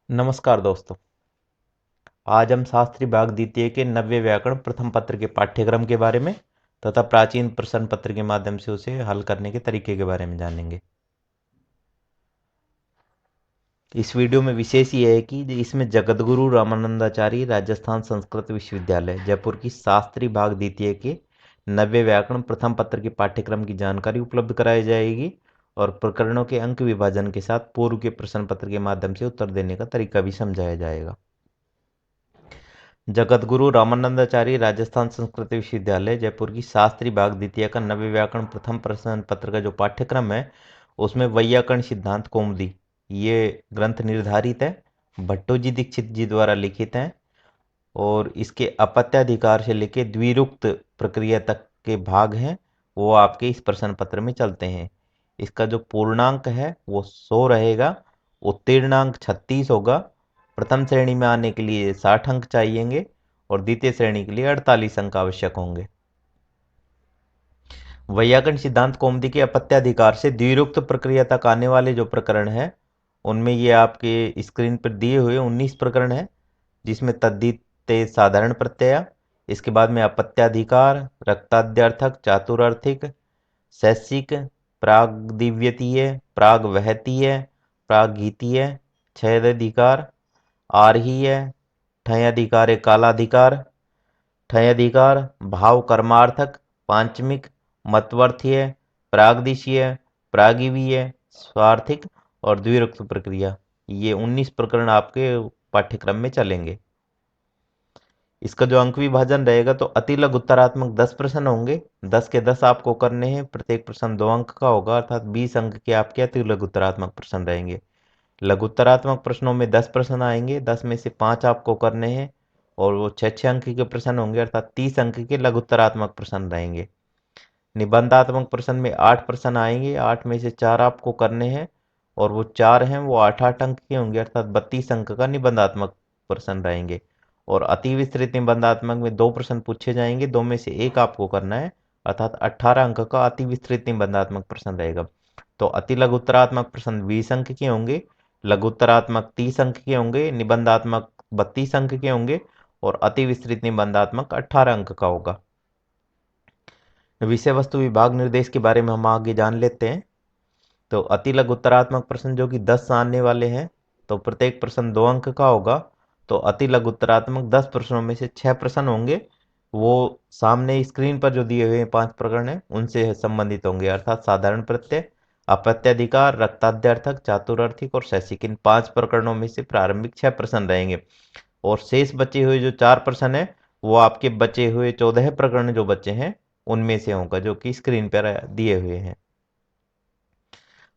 नमस्कार दोस्तों। आज हम शास्त्री भाग द्वितीय के नव्य व्याकरण प्रथम पत्र के पाठ्यक्रम के बारे में तथा प्राचीन प्रश्न पत्र के माध्यम से उसे हल करने के तरीके के बारे में जानेंगे। इस वीडियो में विशेष ये है कि इसमें जगतगुरु रामानंदाचार्य राजस्थान संस्कृत विश्वविद्यालय जयपुर की शास्त्री भाग द्वितीय के नव्य व्याकरण प्रथम पत्र के पाठ्यक्रम की जानकारी उपलब्ध कराई जाएगी और प्रकरणों के अंक विभाजन के साथ पूर्व के प्रश्न पत्र के माध्यम से उत्तर देने का तरीका भी समझाया जाएगा। जगतगुरु रामानंदाचार्य राजस्थान संस्कृत विश्वविद्यालय जयपुर की शास्त्री भाग द्वितीय का नव्य व्याकरण प्रथम प्रश्न पत्र का जो पाठ्यक्रम है उसमें वैयाकरण सिद्धांत कौमुदी ये ग्रंथ निर्धारित है, भट्टो जी दीक्षित जी द्वारा लिखित है और इसके अपत्याधिकार से लेकर द्विरुक्त प्रक्रिया तक के भाग हैं वो आपके इस प्रश्न पत्र में चलते हैं। इसका जो पूर्णांक है वो 100 रहेगा, उत्तीर्णांक 36 होगा। प्रथम श्रेणी में आने के लिए 60 अंक चाहिएंगे और द्वितीय श्रेणी के लिए 48 अंक आवश्यक होंगे। वैयाकरण सिद्धांत कौमुदी के अपत्याधिकार से द्विरुक्त प्रक्रिया तक आने वाले जो प्रकरण है उनमें ये आपके स्क्रीन पर दिए हुए 19 प्रकरण है, जिसमें तद्धित साधारण प्रत्यय, इसके बाद में अपत्याधिकार, रक्ताद्यर्थक, चातुरार्थिक, शैक्षिक, प्रागदिव्यतीय, प्रागवहतीय, प्रागीतीय, छेदाधिकार, आर्हीय, ठयधिकार, कालाधिकार, ठयधिकार, भाव कर्मार्थक, पांचमिक, मतवर्थीय, प्रागदिशीय, प्रागिवीय, स्वार्थिक और द्विरुक्त प्रक्रिया, ये 19 प्रकरण आपके पाठ्यक्रम में चलेंगे। इसका जो अंक विभाजन रहेगा तो अति लघु उत्तरात्मक 10 प्रश्न होंगे, 10 के 10 आपको करने हैं, प्रत्येक प्रश्न 2 अंक का होगा अर्थात 20 अंक के आपके अति लघु उत्तरात्मक प्रश्न रहेंगे। लघु उत्तरात्मक प्रश्नों में 10 प्रश्न आएंगे, 10 में से 5 आपको करने हैं और वो 6 अंक के प्रश्न होंगे अर्थात 30 अंक के लघु उत्तरात्मक प्रश्न रहेंगे। निबंधात्मक प्रश्न में 8 प्रश्न आएंगे, 8 में से 4 आपको करने हैं और वो 4 हैं वो 8-8 अंक के होंगे अर्थात 32 अंक का निबंधात्मक प्रश्न रहेंगे। और अति विस्तृत निबंधात्मक में 2 प्रश्न पूछे जाएंगे, 2 में से 1 आपको करना है अर्थात 18 अंक का अति विस्तृत निबंधात्मक प्रश्न रहेगा। तो अति लघु उत्तरात्मक प्रश्न 20 अंक के होंगे, लघु उत्तरात्मक 30 अंक के होंगे, निबंधात्मक 32 अंक के होंगे और अति विस्तृत निबंधात्मक 18 अंक का होगा। विषय वस्तु विभाग निर्देश के बारे में हम आगे जान लेते हैं। तो अति लघु उत्तरात्मक प्रश्न जो कि 10 आने वाले हैं तो प्रत्येक प्रश्न 2 अंक का होगा। तो अति लघु उत्तरात्मक 10 प्रश्नों में से 6 प्रश्न होंगे वो सामने स्क्रीन पर जो दिए हुए 5 प्रकरण हैं उनसे संबंधित होंगे अर्थात साधारण प्रत्यय, अपत्याधिकार, रक्ताद्यर्थक, चातुरार्थिक और शैक्षिक, इन 5 प्रकरणों में से प्रारंभिक 6 प्रश्न रहेंगे और शेष बचे हुए जो 4 प्रश्न है वो आपके बचे हुए 14 प्रकरण जो बचे हैं उनमें से होगा जो कि स्क्रीन पर दिए हुए हैं।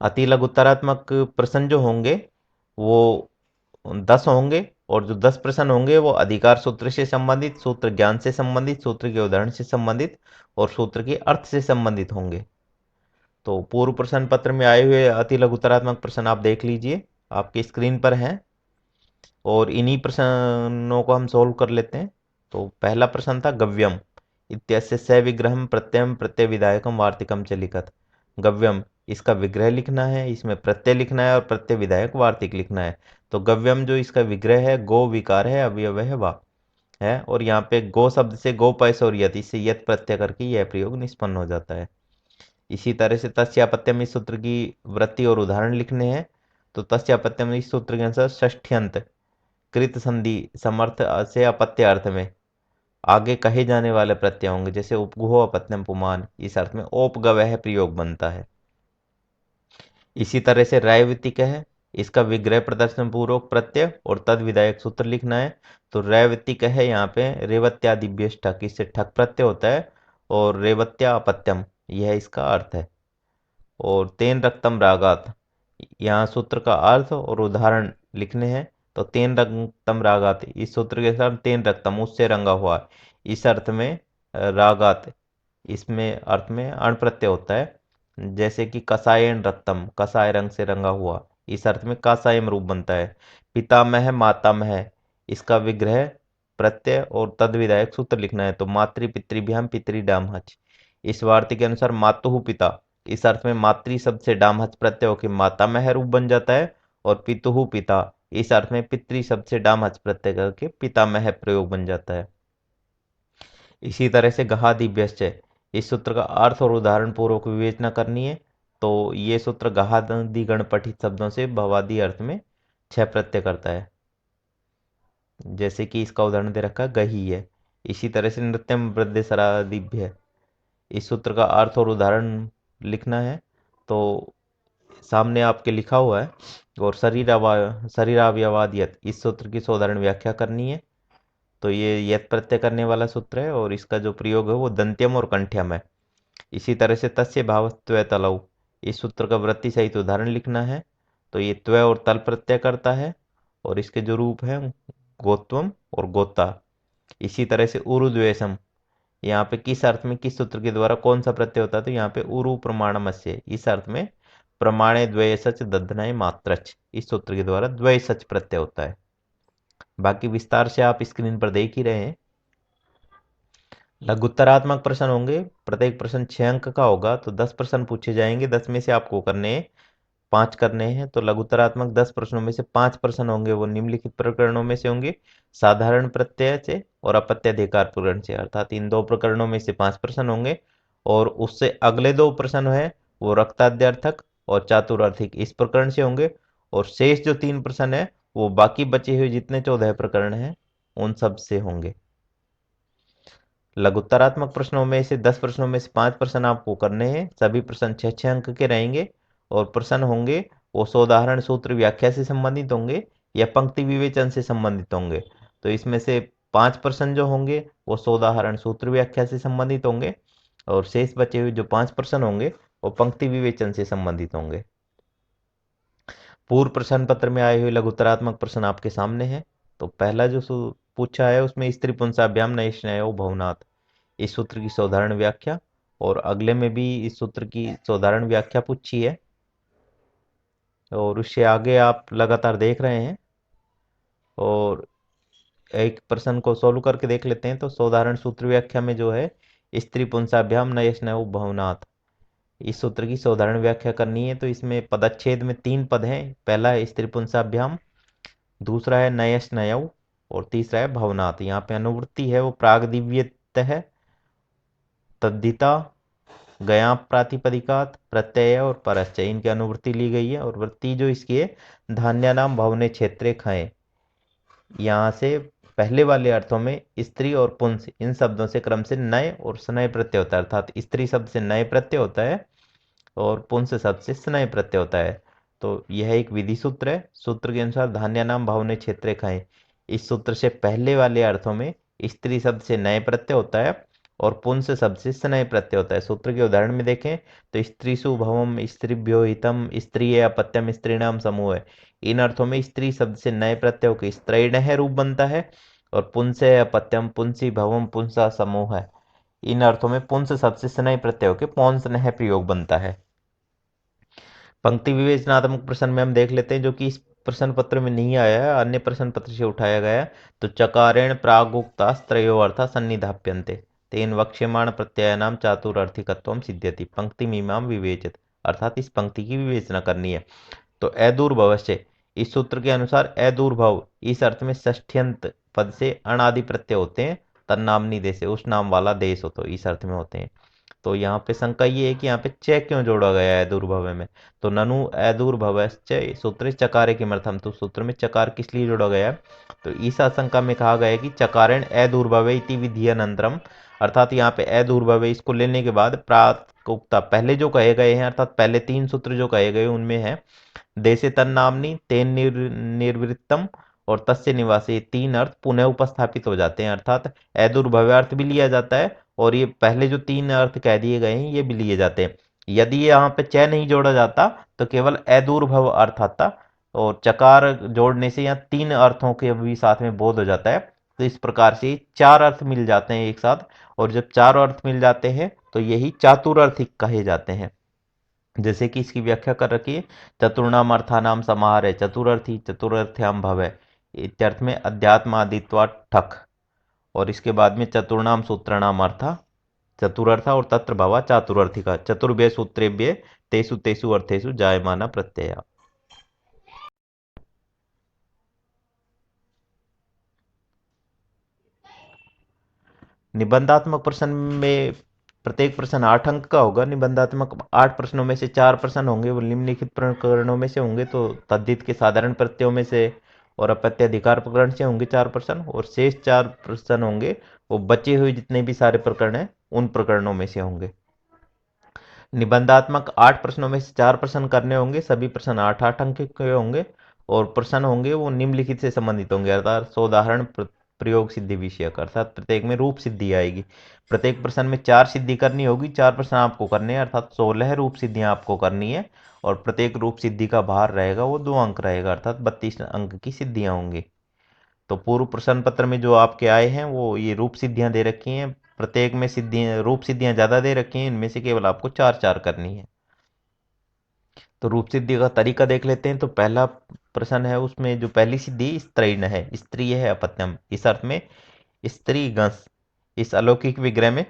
अति लघु उत्तरात्मक प्रश्न जो होंगे वो 10 होंगे और जो 10 प्रश्न होंगे वो अधिकार सूत्र से संबंधित, सूत्र ज्ञान से संबंधित, सूत्र के उदाहरण से संबंधित और सूत्र के अर्थ से संबंधित होंगे। तो पूर्व प्रश्न पत्र में आए हुए अति लघु उत्तरात्मक प्रश्न आप देख लीजिए, आपकी स्क्रीन पर हैं और इन्हीं प्रश्नों को हम सोल्व कर लेते हैं। तो पहला प्रश्न था गव्यम इत्यस्य स विग्रहम प्रत्ययम प्रत्यय विधायकम वार्तिकम च लिखत। गव्यम इसका विग्रह लिखना है, इसमें प्रत्यय लिखना है और प्रत्यय विधायक वार्तिक लिखना है। तो गव्यम जो इसका विग्रह है गो विकार है, अवयव है वा है और यहाँ पे गो शब्द से गो पैस और यति से यत प्रत्यय करके यह प्रयोग निष्पन्न हो जाता है। इसी तरह से तस्यापत्यम इस सूत्र की वृत्ति और उदाहरण लिखने हैं। तो तस्यापत्यम इस सूत्र के अनुसार षष्ठ्यंत कृत संधि समर्थ से अपत्य अर्थ में आगे कहे जाने वाले प्रत्यय होंगे, जैसे उपगुहो अपत्यम पुमान, इस अर्थ में ओपगवह प्रयोग बनता है। इसी तरह से रैवतिक है, इसका विग्रह प्रदर्शन पूर्वक प्रत्यय और तद विधायक सूत्र लिखना है। तो रैवतिक है यहाँ पे रेवत्यादिभ्य ठक, इससे ठक प्रत्यय होता है और रेवत्या अपत्यम यह इसका अर्थ है। और तेन रक्तम रागात यहाँ सूत्र का अर्थ और उदाहरण लिखने हैं। तो तेन रक्तम रागात इस सूत्र के साथ तेन रक्तम उससे रंगा हुआ, इस अर्थ में रागात इसमें अर्थ में अण प्रत्यय होता है, जैसे कि कसायन रक्तम कसाय रंग से रंगा हुआ, इस अर्थ में कासायम रूप बनता है। पितामह मातामह इसका विग्रह प्रत्यय और तद विधायक सूत्र लिखना है। तो मातृ पितृभ्याम पितृडाम हच, इस वार्ते के अनुसार मातुहु पिता, इस अर्थ में मातृ शब्द से डाम हच प्रत्यय होकर मातामह रूप बन जाता है और पितुहु पिता इस अर्थ में पितृ शब्द से डाम हच प्रत्यय करके पितामह प्रयोग बन जाता है। इसी तरह से गहादिभ्यश्च, इस सूत्र का अर्थ और उदाहरण पूर्वक विवेचना करनी है। तो ये सूत्र गहादि गण पठित शब्दों से भवादि अर्थ में छह प्रत्यय करता है। जैसे कि इसका उदाहरण दे रखा है गही है। इसी तरह से नृत्यम वृद्धेसरादिभ्य, इस सूत्र का अर्थ और उदाहरण लिखना है। तो सामने आपके लिखा हुआ है। और शरीरावयवादियत, इस सूत्र की साधारण व्याख्या करनी है। तो ये यत प्रत्यय करने वाला सूत्र है और इसका जो प्रयोग है वो दंत्यम और कंठ्यम है। इसी तरह से तस्य भावत्व तलौ, इस सूत्र का वृत्ति सहित उदाहरण लिखना है। तो ये त्व और तल प्रत्यय करता है और इसके जो रूप हैं गोत्वम और गोता। इसी तरह से उरुद्वेशम, यहाँ पे किस अर्थ में किस सूत्र के द्वारा कौन सा प्रत्यय होता है, तो यहाँ पे उरु प्रमाणमस्य, इस अर्थ में प्रमाणे द्वय सच दधनाय मात्रच, इस सूत्र के द्वारा द्वय सच प्रत्यय होता है। बाकी विस्तार से आप स्क्रीन पर देख ही रहे हैं। लघुत्तरात्मक प्रश्न होंगे, प्रत्येक प्रश्न 6 अंक का होगा। तो 10 प्रश्न पूछे जाएंगे, 10 में से आपको करने हैं 5 करने हैं। तो लघुत्तरात्मक 10 प्रश्नों में से 5 प्रश्न होंगे वो निम्नलिखित प्रकरणों में से होंगे, साधारण प्रत्यय से और अपत्याधिकार प्रकरण से, अर्थात इन 2 प्रकरणों में से 5 प्रश्न होंगे। और उससे अगले 2 प्रश्न है वो रक्ताद्यर्थक और चातुरार्थिक इस प्रकरण से होंगे। और शेष जो 3 प्रश्न है वो बाकी बचे हुए जितने 14 प्रकरण हैं उन सब से होंगे। लघुत्तरात्मक प्रश्नों में से 10 प्रश्नों में से 5 प्रश्न आपको करने हैं। सभी प्रश्न 6-6 अंक के रहेंगे और प्रश्न होंगे वो सोदाहरण सूत्र व्याख्या से संबंधित होंगे या पंक्ति विवेचन से संबंधित होंगे। तो इसमें से 5 प्रश्न जो होंगे वो सोदाहरण सूत्र व्याख्या से संबंधित होंगे और शेष बचे हुए जो 5 प्रश्न होंगे वो पंक्ति विवेचन से संबंधित होंगे। पूर्व प्रश्न पत्र में आए हुए लघुत्तरात्मक प्रश्न आपके सामने है। तो पहला जो पूछा है उसमें स्त्री पुंसाभ्याम नैष्णयो भवनात्, इस सूत्र की साधारण व्याख्या, और अगले में भी इस सूत्र की साधारण व्याख्या पूछी है और उससे आगे आप लगातार देख रहे हैं। और एक प्रश्न को सोल्व करके देख लेते हैं। तो साधारण सूत्र व्याख्या में जो है स्त्री पुंसाभ्याम नैष्णयो भवनात्, इस सूत्र की साधारण व्याख्या करनी है। तो इसमें पदच्छेद में 3 पद हैं। पहला है स्त्री पुंसाभ्याम, दूसरा है नयस्नयौ और तीसरा है भवनात्। यहाँ पे अनुवृत्ति है वो प्रागदिव्यत है, तद्धिता, गया प्रातिपदिकात, प्रत्यय और परश्चय, इनकी अनुवृत्ति ली गई है। और वृत्ति जो इसकी है धान्यानाम भवने क्षेत्रे खाएं, यहाँ से पहले वाले अर्थों में स्त्री और पुंस इन शब्दों से क्रम से नय और स्नय प्रत्यय होता है, अर्थात स्त्री शब्द से नय प्रत्यय होता है और पुंस शब्द से स्नय प्रत्यय होता है। तो यह एक विधि सूत्र है। सूत्र के अनुसार धान्यानाम भवने क्षेत्रे खाएं, इस सूत्र से पहले वाले अर्थों में स्त्री शब्द से नय प्रत्यय होता है और पुंस शब्द से स्नय प्रत्यय होता है। सूत्र के उदाहरण में देखें तो स्त्रीसु भवम, स्त्रीभ्यो हितम, स्त्री अपत्यम, स्त्रीणाम समूह है। इन अर्थों में स्त्री शब्द से नए प्रत्ययों के स्त्रैण रूप बनता है और पुंसे अपत्यम, पुंसी भवम, पुंसा समूह है। इन अर्थों में पुंस शब्द से स्नय प्रत्ययों के पौंस नह प्रयोग बनता है। पंक्ति विवेचनात्मक प्रश्न में हम देख लेते हैं जो कि इस प्रश्न पत्र में नहीं आया है, अन्य प्रश्न पत्र से उठाया गया है। तो चकारेण प्रागुक्तास्त्रयो अर्था सन्निधाप्यन्ते तेन वक्ष्यमाण प्रत्ययानाम चातुरर्थिकत्वम सिद्ध्यति पंक्ति मीमां विवेचित, अर्थात इस पंक्ति की विवेचना करनी है। तो अदूर्भवश्य, इस सूत्र के अनुसार अदूर्भव इस अर्थ में षष्ठ्यंत पद से अणादि प्रत्यय होते हैं, तन्नामनी देश उस नाम वाला देश हो, तो इस अर्थ में होते हैं। तो यहाँ पे शंका ये है कि यहाँ पे च क्यों जोड़ा गया है अदूर्भव में। तो ननु अदूर्भवश्च सूत्र चकारे किमर्थम, तो सूत्र में चकार किस लिए जोड़ा गया है। तो इस आशंका में कहा गया है कि चकारेण अदूर्भवे इति विधियनंतरम, अर्थात यहाँ पे अदूर्भवे इसको लेने के बाद प्राक उक्ता पहले जो कहे गए हैं, अर्थात पहले 3 सूत्र जो कहे गए उनमें है देशे तन्नामनी तेन निर्वृत्तम और तस्य निवासी, ये 3 अर्थ पुनः उपस्थापित हो जाते हैं, अर्थात अदुर्भव्यार्थ भी लिया जाता है और ये पहले जो 3 अर्थ कह दिए गए हैं ये भी लिए जाते हैं। यदि यहाँ पे च नहीं जोड़ा जाता तो केवल अदूर्भव अर्थ आता और चकार जोड़ने से यहाँ 3 अर्थों के भी साथ में बोध हो जाता है। तो इस प्रकार से 4 अर्थ मिल जाते हैं एक साथ, और जब 4 अर्थ मिल जाते हैं तो यही चातुरर्थिक कहे जाते हैं। जैसे कि इसकी व्याख्या कर रखी है, चतुर्णाम अर्थानाम समाहार है, चतुर्थी चतुर्थ्याम भव है, इत्यर्थ में अध्यात्मादित्वा ठक। और इसके बाद में चतुर्णाम सूत्रणाम अर्था चतुर्था और तत्र भवा चातुर्थिका, चतुर्भ्य सूत्रेभ्य तेसु तेसु अर्थेषु जायमाना प्रत्यय। निबंधात्मक प्रश्न में प्रत्येक प्रश्न 8 अंक का होगा। निबंधात्मक 8 प्रश्नों में से 4 प्रश्न होंगे वो निम्नलिखित प्रकरणों में से होंगे, तो तद्धित के साधारण प्रत्ययों में से और अपत्याधिकार प्रकरण से होंगे 4 प्रश्न, और शेष 4 प्रश्न होंगे वो बचे हुए जितने भी सारे प्रकरण हैं उन प्रकरणों में से होंगे। निबंधात्मक 8 प्रश्नों में से 4 प्रश्न करने होंगे, सभी प्रश्न 8-8 अंक के होंगे, और प्रश्न होंगे वो निम्नलिखित से संबंधित होंगे, अर्थात सोदाहरण प्रयोग सिद्धि विषयक, अर्थात प्रत्येक में रूप सिद्धि आएगी। प्रत्येक प्रश्न में 4 सिद्धि करनी होगी, 4 प्रश्न आपको करने हैं, अर्थात 16 रूप सिद्धियां आपको करनी है, और प्रत्येक रूप सिद्धि का भार रहेगा वो 2 अंक रहेगा, अर्थात 32 अंक की सिद्धियां होंगी। तो पूर्व प्रश्न पत्र में जो आपके आए हैं वो ये रूप सिद्धियां दे रखी हैं, प्रत्येक में सिद्धियां रूप सिद्धियां ज्यादा दे रखी हैं, इनमें से केवल आपको 4-4 करनी है। तो रूप सिद्धि का तरीका देख लेते हैं। तो पहला प्रश्न है, उसमें जो पहली सिद्धि स्त्रीण है, स्त्री है अपत्यम, इस अर्थ में स्त्री गंस, इस अलौकिक विग्रह में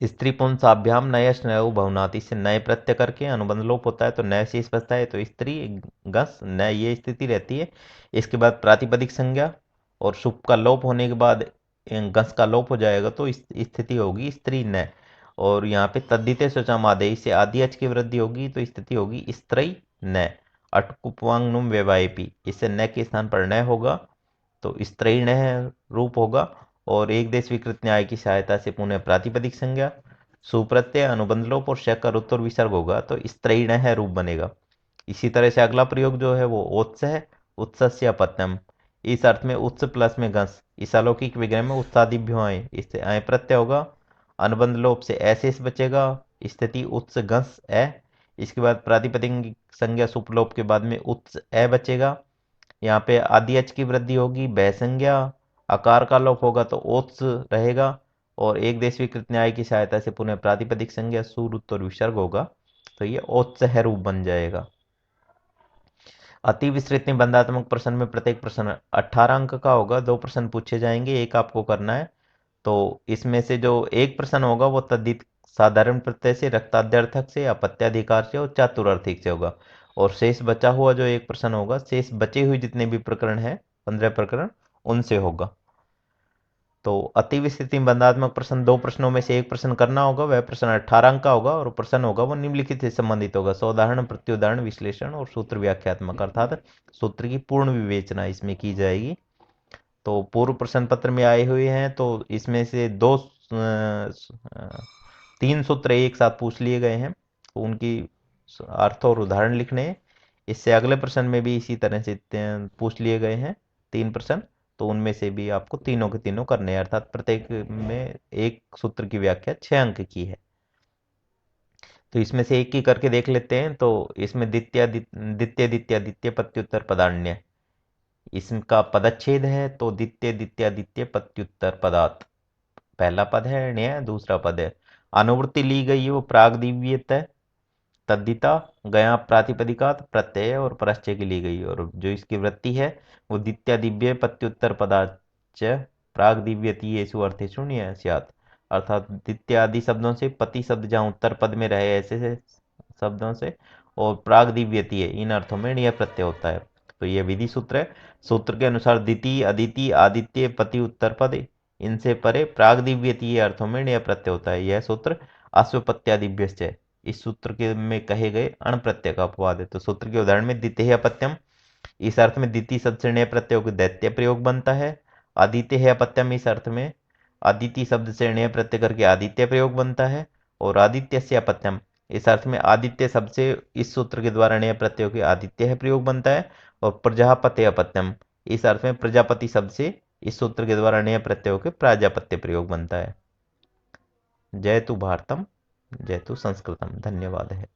स्त्री पुंसाभ्याम नय स्नयु भवनाति से नए प्रत्यय करके अनुबंध लोप होता है तो नय शेष बचता है, तो स्त्री गस नय ये स्थिति रहती है। इसके बाद प्रातिपदिक संज्ञा और सुप का लोप होने के बाद गस का लोप हो जाएगा, तो इस स्थिति होगी स्त्री नय। और यहाँ पे तद्धिते स्वचमादेश से आदि अच की वृद्धि होगी तो स्थिति होगी स्त्री नय। अटकुपवांग नुम व्यवायपी, इससे न के स्थान पर न होगा तो स्त्री नय रूप होगा, और एक देश विकृत न्याय की सहायता से पुनः प्रातिपदिक संज्ञा सुप्रत्यय अनुबंध लोप और शकर उत्तर विसर्ग होगा तो स्त्रीण है रूप बनेगा। इसी तरह से अगला प्रयोग जो है वो उत्स है, उत्सस्य अपत्यम, इस अर्थ में उत्स प्लस में घस, इस अलौकिक विग्रह में उत्सादिभ्यो आए, इससे आय प्रत्यय होगा, अनुबंध लोप से ऐसे बचेगा, स्थिति उत्स घस ए। इसके बाद प्रातिपदिक संज्ञा सुपलोप के बाद में उत्स ए बचेगा, यहाँ पे आदि अच की वृद्धि होगी, भय संज्ञा, आकार का लोप होगा तो ओत्स रहेगा, और एक देश विकृत न्याय की सहायता से पुनः प्रातिपदिक संज्ञा सूर उत्तर विसर्ग होगा तो ये ओत्स है रूप बन जाएगा। अति विस्तृत निबंधात्मक प्रश्न में प्रत्येक प्रश्न 18 अंक का होगा, 2 प्रश्न पूछे जाएंगे, एक आपको करना है। तो इसमें से जो एक प्रश्न होगा वो तद्धित साधारण प्रत्यय से, रक्ताद्यर्थक से, अपत्याधिकार से और चातुरार्थिक से होगा, और शेष बचा हुआ जो एक प्रश्न होगा शेष बचे हुए जितने भी प्रकरण हैं 15 प्रकरण उनसे होगा। तो अति विस्तृत निबंधात्मक प्रश्न 2 प्रश्नों में से एक प्रश्न करना होगा, वह प्रश्न 18 अंक का होगा, और प्रश्न होगा वो निम्नलिखित से संबंधित होगा, सौदाहरण प्रत्युदाहरण विश्लेषण और सूत्र व्याख्यात्मक, अर्थात सूत्र की पूर्ण विवेचना इसमें की जाएगी। तो पूर्व प्रश्न पत्र में आए हुए हैं तो इसमें से 3 सूत्र एक साथ पूछ लिए गए हैं, तो उनकी अर्थ और उदाहरण लिखने हैं। इससे अगले प्रश्न में भी इसी तरह से पूछ लिए गए हैं 3 प्रश्न, तो उनमें से भी आपको तीनों के तीनों करने हैं, अर्थात प्रत्येक में एक सूत्र की व्याख्या 6 अंक की है। तो इसमें से एक ही करके देख लेते हैं। तो इसमें द्वितीय द्वितीय द्वितीय द्वितीय प्रत्युत्तर पदान्य, इसका पदच्छेद है तो द्वितीय द्वितीय द्वितीय प्रत्युत्तर पदार्थ, पहला पद है ण्य, दूसरा पद है अनुवृत्ति ली गई है वो प्राग दिव्यत है, तद्धिता गया प्रातिपदिकात प्रत्यय और प्रश्चय की ली गई, और जो इसकी वृत्ति है वो द्वितीय दिव्य प्रत्युत्तर पदाच प्राग दिव्यती येषु अर्थेषु ण्य स्यात्, अर्थात द्वितीय आदि शब्दों से पति शब्द जहाँ उत्तर पद में रहे ऐसे शब्दों से, और प्राग दिव्यती है इन अर्थों में ण्य प्रत्यय होता है। तो यह विधि सूत्र है। सूत्र के अनुसार द्वितीय अदिति आदित्य पति उत्तर पद इनसे परे प्राग दिव्यतीय अर्थों में ण्य प्रत्यय होता है। यह सूत्र अश्वपत्यादिभ्यश्च है। इस सूत्र के में कहे गए अण प्रत्यय का अपवाद है। तो सूत्र के उदाहरण में द्वितीय अपत्यम, इस अर्थ में द्वितीय शब्द से ण्य प्रत्यय को दैत्य प्रयोग बनता है। आदित्य है अपत्यम, इस अर्थ में आदित्य शब्द से ण्य प्रत्यय करके आदित्य प्रयोग बनता है। और आदित्य से अपत्यम, इस अर्थ में आदित्य शब्द से इस सूत्र के द्वारा ण्य प्रत्यय के आदित्य है प्रयोग बनता है। और प्रजापत्य अपत्यम, इस अर्थ में प्रजापति शब्द से इस सूत्र के द्वारा ण्य प्रत्यय के प्राजापत्य प्रयोग बनता है। जयतु भारतम, जयतु संस्कृतम। धन्यवाद है।